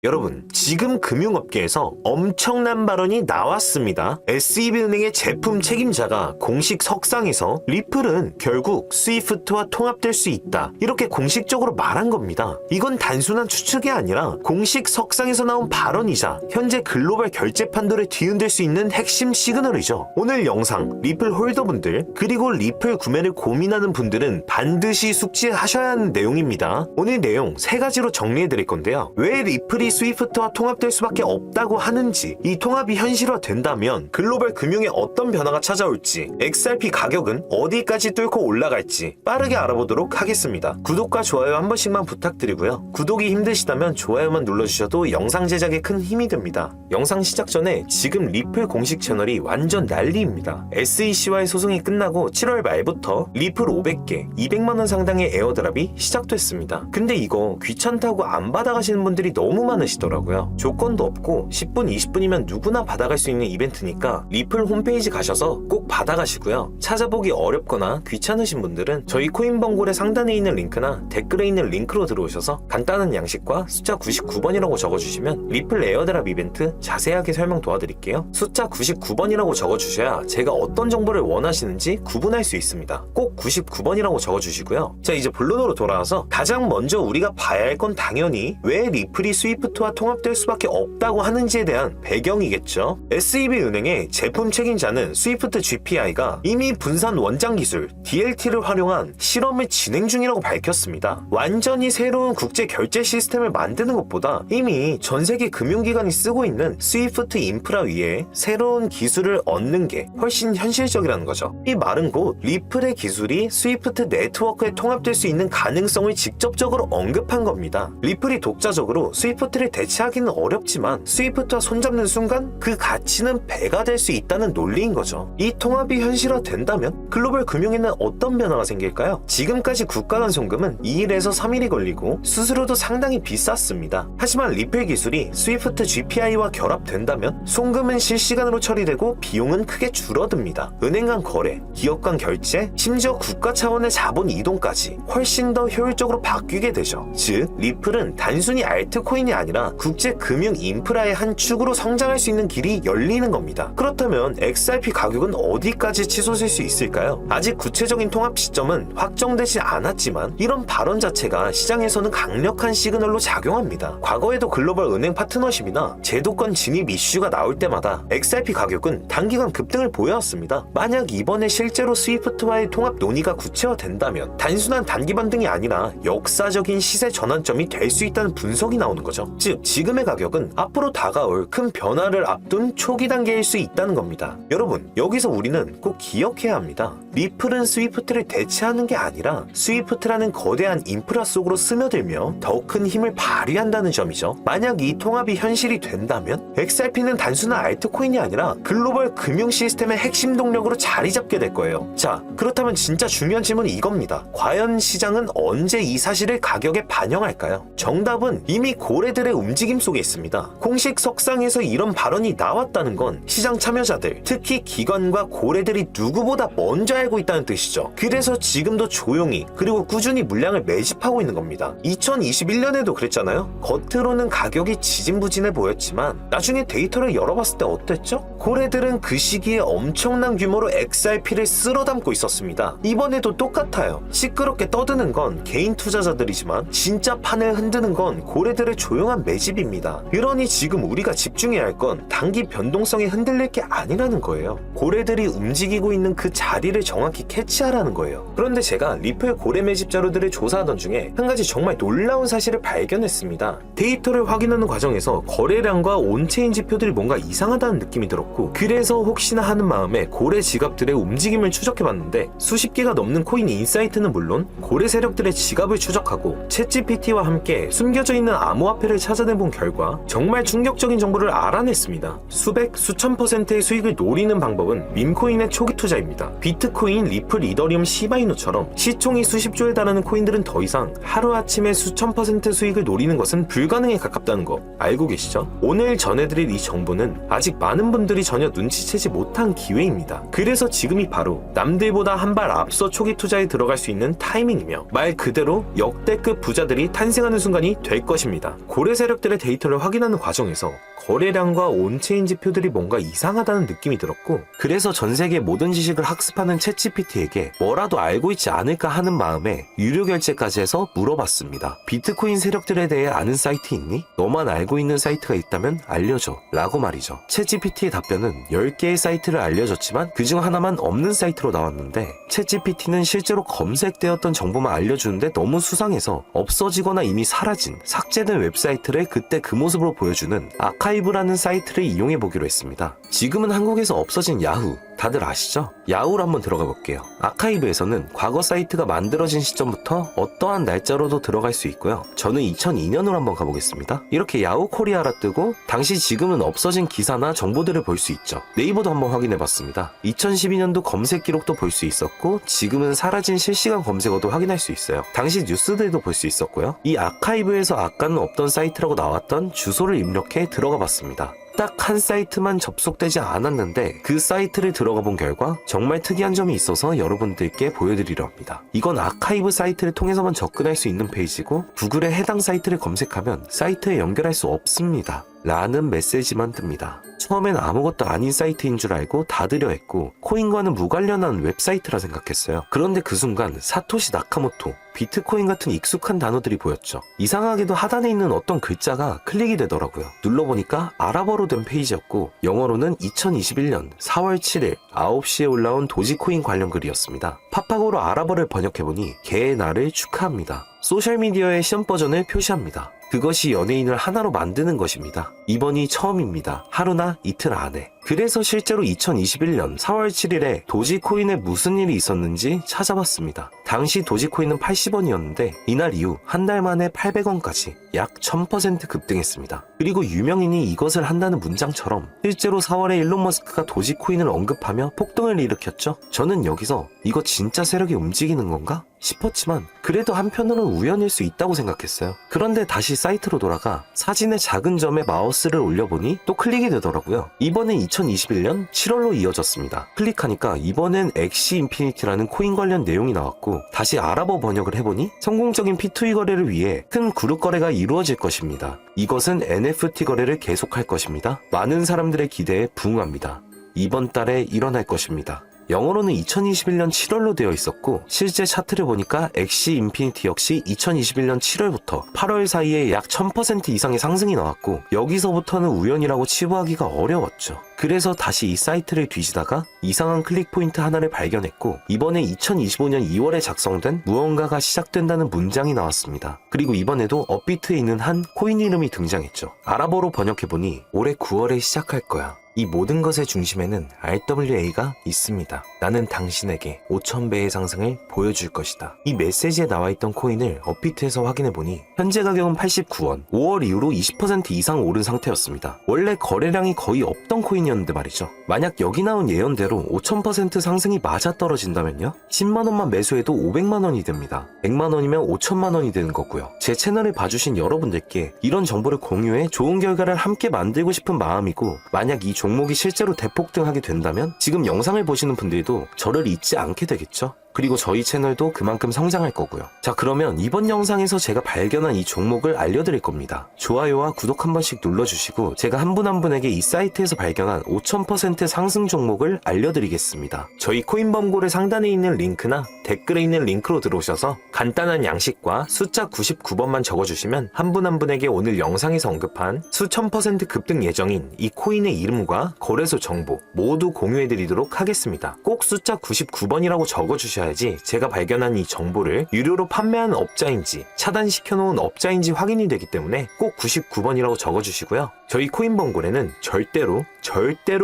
여러분, 지금 금융업계에서 엄청난 발언이 나왔습니다. SEB은행의 제품 책임자가 공식 석상에서 리플은 결국 스위프트와 통합될 수 있다, 이렇게 공식적으로 말한 겁니다. 이건 단순한 추측이 아니라 공식 석상에서 나온 발언이자 현재 글로벌 결제 판도를 뒤흔들 수 있는 핵심 시그널이죠. 오늘 영상 리플 홀더분들 그리고 리플 구매를 고민하는 분들은 반드시 숙지하셔야 하는 내용입니다. 오늘 내용 3가지로 정리해드릴 건데요. 왜 리플이 스위프트와 통합될 수밖에 없다고 하는지, 이 통합이 현실화된다면 글로벌 금융에 어떤 변화가 찾아올지, XRP 가격은 어디까지 뚫고 올라갈지 빠르게 알아보도록 하겠습니다. 구독과 좋아요 한 번씩만 부탁드리고요. 구독이 힘드시다면 좋아요만 눌러주셔도 영상 제작에 큰 힘이 됩니다. 영상 시작 전에 지금 리플 공식 채널이 완전 난리입니다. SEC와의 소송이 끝나고 7월 말부터 리플 500개, 200만원 상당의 에어드랍이 시작됐습니다. 근데 이거 귀찮다고 안 받아가시는 분들이 너무 많으시더라고요. 조건도 없고 10분, 20분이면 누구나 받아갈 수 있는 이벤트니까 리플 홈페이지 가셔서 꼭 받아가시고요. 찾아보기 어렵거나 귀찮으신 분들은 저희 코인번골의 상단에 있는 링크나 댓글에 있는 링크로 들어오셔서 간단한 양식과 숫자 99번이라고 적어주시면 리플 에어드랍 이벤트 자세하게 설명 도와드릴게요. 숫자 99번이라고 적어주셔야 제가 어떤 정보를 원하시는지 구분할 수 있습니다. 꼭 99번이라고 적어주시고요. 자, 이제 본론으로 돌아와서 가장 먼저 우리가 봐야 할 건 당연히 왜 리플이 스위프트와 통합될 수밖에 없다고 하는지에 대한 배경이겠죠. SEB은행의 제품 책임자는 스위프트 GPI가 이미 분산 원장 기술 DLT를 활용한 실험을 진행 중이라고 밝혔습니다. 완전히 새로운 국제 결제 시스템을 만드는 것보다 이미 전 세계 금융기관이 쓰고 있는 스위프트 인프라 위에 새로운 기술을 얻는 게 훨씬 현실적이라는 거죠. 이 말은 곧 리플의 기술이 스위프트 네트워크에 통합될 수 있는 가능성을 직접적으로 언급한 겁니다. 리플이 독자적으로 스위프트를 대체하기는 어렵지만 스위프트와 손잡는 순간 그 가치는 배가 될 수 있다는 논리인 거죠. 이 통합이 현실화된다면 글로벌 금융에는 어떤 변화가 생길까요? 지금까지 국가 간 송금은 2일에서 3일이 걸리고 수수료도 상당히 비쌌습니다. 하지만 리플 기술이 스위프트 GPI와 결합된다면 송금은 실시간으로 처리되고 비용은 크게 줄어듭니다. 은행 간 거래, 기업 간 결제, 심지어 국가 차원의 자본 이동까지 훨씬 더 효율적으로 바뀌게 되죠. 즉, 리플은 단순히 알트코인이 아니라 국제 금융 인프라의 한 축으로 성장할 수 있는 길이 열리는 겁니다. 그렇다면 XRP 가격은 어디까지 치솟을 수 있을까요? 아직 구체적인 통합 시점은 확정되지 않았지만 이런 발언 자체가 시장에서는 강력한 시그널로 작용합니다. 과거에도 글로벌 은행 파트너십이나 제도권 진입 이슈가 나올 때마다 XRP 가격은 단기간 급등을 보여왔습니다. 만약 이번에 실제로 스위프트와의 통합 논의가 구체화된다면 단순한 단기 반등이 아니라 역사적인 시세 전환점이 될 수 있다는 분석이 나오는 거죠. 즉, 지금의 가격은 앞으로 다가올 큰 변화를 앞둔 초기 단계일 수 있다는 겁니다. 여러분, 여기서 우리는 꼭 기억해야 합니다. 리플은 스위프트를 대체하는 게 아니라 스위프트라는 거대한 인프라 속으로 스며들며 더 큰 힘을 발휘한다는 점이죠. 만약 이 통합이 현실이 된다면 XRP는 단순한 알트코인이 아니라 글로벌 금융 시스템의 핵심 동력으로 자리 잡게 될 거예요. 자, 그렇다면 진짜 중요한 질문은 이겁니다. 과연 시장은 언제 이 사실을 가격에 반영할까요? 정답은 이미 고래들의 움직임 속에 있습니다. 공식 석상에서 이런 발언이 나왔다는 건 시장 참여자들, 특히 기관과 고래들이 누구보다 먼저 알고 있다는 뜻이죠. 그래서 지금도 조용히 그리고 꾸준히 물량을 매집하고 있는 겁니다. 2021년에도 그랬잖아요. 겉으로는 가격이 지진부진해 보였지만 나중에 데이터를 열어봤을 때 어땠죠? 고래들은 그 시기에 엄청난 규모로 XRP를 쓸어담고 있었습니다. 이번에도 똑같아요. 시끄럽게 떠드는 건 개인 투자자들이지만 진짜 판을 흔드는 건 고래들의 조용한 매집입니다. 그러니 지금 우리가 집중해야 할 건 단기 변동성이 흔들릴 게 아니라는 거예요. 고래들이 움직이고 있는 그 자리를 정확히 캐치하라는 거예요. 그런데 제가 리플 고래 매집 자료들을 조사하던 중에 한 가지 정말 놀라운 사실을 발견했습니다. 데이터를 확인하는 과정에서 거래량과 온체인 지표들이 뭔가 이상하다는 느낌이 들었고, 그래서 혹시나 하는 마음에 고래 지갑들의 움직임을 추적해봤는데 수십 개가 넘는 코인 인사이트는 물론 고래 세력들의 지갑을 추적하고 챗GPT와 함께 숨겨져 있는 암호화폐를 찾아내본 결과 정말 충격적인 정보를 알아냈습니다. 수백, 수천 %의 수익을 노리는 방법은 밈코인의 초기 투자입니다. 비트코인, 리플, 이더리움, 시바이누처럼 시총이 수십조에 달하는 코인들은 더 이상 하루아침에 수천 % 수익을 노리는 것은 불가능에 가깝다는 거 알고 계시죠? 오늘 전해드릴 이 정보는 아직 많은 분들이 전혀 눈치채지 못한 기회입니다. 그래서 지금이 바로 남들보다 한 발 앞서 초기 투자에 들어갈 수 있는 타이밍이며 말 그대로 역대급 부자들이 탄생하는 순간이 될 것입니다. 고래 거래 세력들의 데이터를 확인하는 과정에서 거래량과 온체인 지표들이 뭔가 이상하다는 느낌이 들었고, 그래서 전 세계 모든 지식을 학습하는 챗GPT에게 뭐라도 알고 있지 않을까 하는 마음에 유료 결제까지 해서 물어봤습니다. 비트코인 세력들에 대해 아는 사이트 있니? 너만 알고 있는 사이트가 있다면 알려줘 라고 말이죠. 챗GPT의 답변은 10개의 사이트를 알려줬지만 그중 하나만 없는 사이트로 나왔는데, 챗GPT는 실제로 검색되었던 정보만 알려주는데 너무 수상해서 없어지거나 이미 사라진, 삭제된 웹사이트를 그때 그 모습으로 보여주는 아카이브라는 사이트를 이용해 보기로 했습니다. 지금은 한국에서 없어진 야후, 다들 아시죠? 야후로 한번 들어가 볼게요. 아카이브에서는 과거 사이트가 만들어진 시점부터 어떠한 날짜로도 들어갈 수 있고요. 저는 2002년으로 한번 가보겠습니다. 이렇게 야후 코리아라 뜨고 당시 지금은 없어진 기사나 정보들을 볼 수 있죠. 네이버도 한번 확인해 봤습니다. 2012년도 검색 기록도 볼 수 있었고, 지금은 사라진 실시간 검색어도 확인할 수 있어요. 당시 뉴스들도 볼 수 있었고요. 이 아카이브에서 아까는 없던 사이트라고 나왔던 주소를 입력해 들어가 봤습니다. 딱 한 사이트만 접속되지 않았는데 그 사이트를 들어가 본 결과 정말 특이한 점이 있어서 여러분들께 보여드리려 합니다. 이건 아카이브 사이트를 통해서만 접근할 수 있는 페이지고, 구글에 해당 사이트를 검색하면 사이트에 연결할 수 없습니다 라는 메시지만 뜹니다. 처음엔 아무것도 아닌 사이트인 줄 알고 닫으려 했고, 코인과는 무관련한 웹사이트라 생각했어요. 그런데 그 순간 사토시 나카모토, 비트코인 같은 익숙한 단어들이 보였죠. 이상하게도 하단에 있는 어떤 글자가 클릭이 되더라고요. 눌러보니까 아랍어로 된 페이지였고, 영어로는 2021년 4월 7일 9시에 올라온 도지코인 관련 글이었습니다. 팝하고로 아랍어를 번역해보니 개의 날을 축하합니다. 소셜미디어의 시험 버전을 표시합니다. 그것이 연예인을 하나로 만드는 것입니다. 이번이 처음입니다. 하루나 이틀 안에. 그래서 실제로 2021년 4월 7일에 도지코인에 무슨 일이 있었는지 찾아봤습니다. 당시 도지코인은 80원이었는데 이날 이후 한 달 만에 800원까지 약 1000% 급등했습니다. 그리고 유명인이 이것을 한다는 문장처럼 실제로 4월에 일론 머스크가 도지코인을 언급하며 폭등을 일으켰죠. 저는 여기서 이거 진짜 세력이 움직이는 건가? 싶었지만 그래도 한편으로는 우연일 수 있다고 생각했어요. 그런데 다시 사이트로 돌아가 사진의 작은 점에 마우스를 올려보니 또 클릭이 되더라고요. 이번엔 2021년 7월로 이어졌습니다. 클릭하니까 이번엔 엑시 인피니티라는 코인 관련 내용이 나왔고, 다시 아랍어 번역을 해보니 성공적인 P2E 거래를 위해 큰 그룹 거래가 이루어질 것입니다. 이것은 NFT 거래를 계속할 것입니다. 많은 사람들의 기대에 부응합니다. 이번 달에 일어날 것입니다. 영어로는 2021년 7월로 되어 있었고, 실제 차트를 보니까 엑시 인피니티 역시 2021년 7월부터 8월 사이에 약 1000% 이상의 상승이 나왔고, 여기서부터는 우연이라고 치부하기가 어려웠죠. 그래서 다시 이 사이트를 뒤지다가 이상한 클릭 포인트 하나를 발견했고, 이번에 2025년 2월에 작성된 무언가가 시작된다는 문장이 나왔습니다. 그리고 이번에도 업비트에 있는 한 코인 이름이 등장했죠. 아랍어로 번역해보니 올해 9월에 시작할 거야. 이 모든 것의 중심에는 RWA가 있습니다. 나는 당신에게 5000배의 상승을 보여줄 것이다. 이 메시지에 나와있던 코인을 업비트에서 확인해보니 현재 가격은 89원, 5월 이후로 20% 이상 오른 상태였습니다. 원래 거래량이 거의 없던 코인이었는데 말이죠. 만약 여기 나온 예언대로 5000% 상승이 맞아떨어진다면요? 10만원만 매수해도 500만원이 됩니다. 100만원이면 5천만원이 되는 거고요. 제 채널을 봐주신 여러분들께 이런 정보를 공유해 좋은 결과를 함께 만들고 싶은 마음이고, 만약 이 종목이 실제로 대폭등하게 된다면 지금 영상을 보시는 분들도 저를 잊지 않게 되겠죠? 그리고 저희 채널도 그만큼 성장할 거고요. 자, 그러면 이번 영상에서 제가 발견한 이 종목을 알려드릴 겁니다. 좋아요와 구독 한 번씩 눌러주시고 제가 한 분 한 분에게 이 사이트에서 발견한 5000% 상승 종목을 알려드리겠습니다. 저희 코인범고래 상단에 있는 링크나 댓글에 있는 링크로 들어오셔서 간단한 양식과 숫자 99번만 적어주시면 한 분 한 분에게 오늘 영상에서 언급한 수천 % 급등 예정인 이 코인의 이름과 거래소 정보 모두 공유해드리도록 하겠습니다. 꼭 숫자 99번이라고 적어주셔야지 제가 발견한 이 정보를 유료로 판매하는 업자인지 차단시켜놓은 업자인지 확인이 되기 때문에 꼭 99번이라고 적어주시고요. 저희 코인범고래는 절대로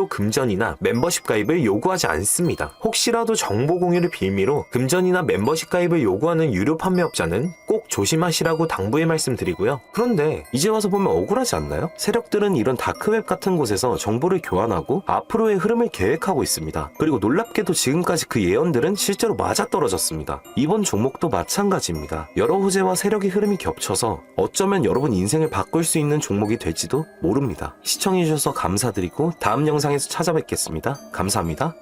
금전이나 멤버십 가입을 요구하지 않습니다. 혹시라도 정보 공유를 빌미로 금전이나 멤버십 가입을 요구하는 유료 판매업자는 꼭 조심하시라고 당부의 말씀드리고요. 그런데 이제 와서 보면 억울하지 않나요? 세력들은 이런 다크웹 같은 곳에서 정보를 교환하고 앞으로의 흐름을 계획하고 있습니다. 그리고 놀랍게도 지금까지 그 예언들은 실제로 맞아떨어졌습니다. 이번 종목도 마찬가지입니다. 여러 호재와 세력의 흐름이 겹쳐서 어쩌면 여러분 인생을 바꿀 수 있는 종목이 될지도 모릅니다. 시청해주셔서 감사드리고 다음 영상에서 찾아뵙겠습니다. 감사합니다.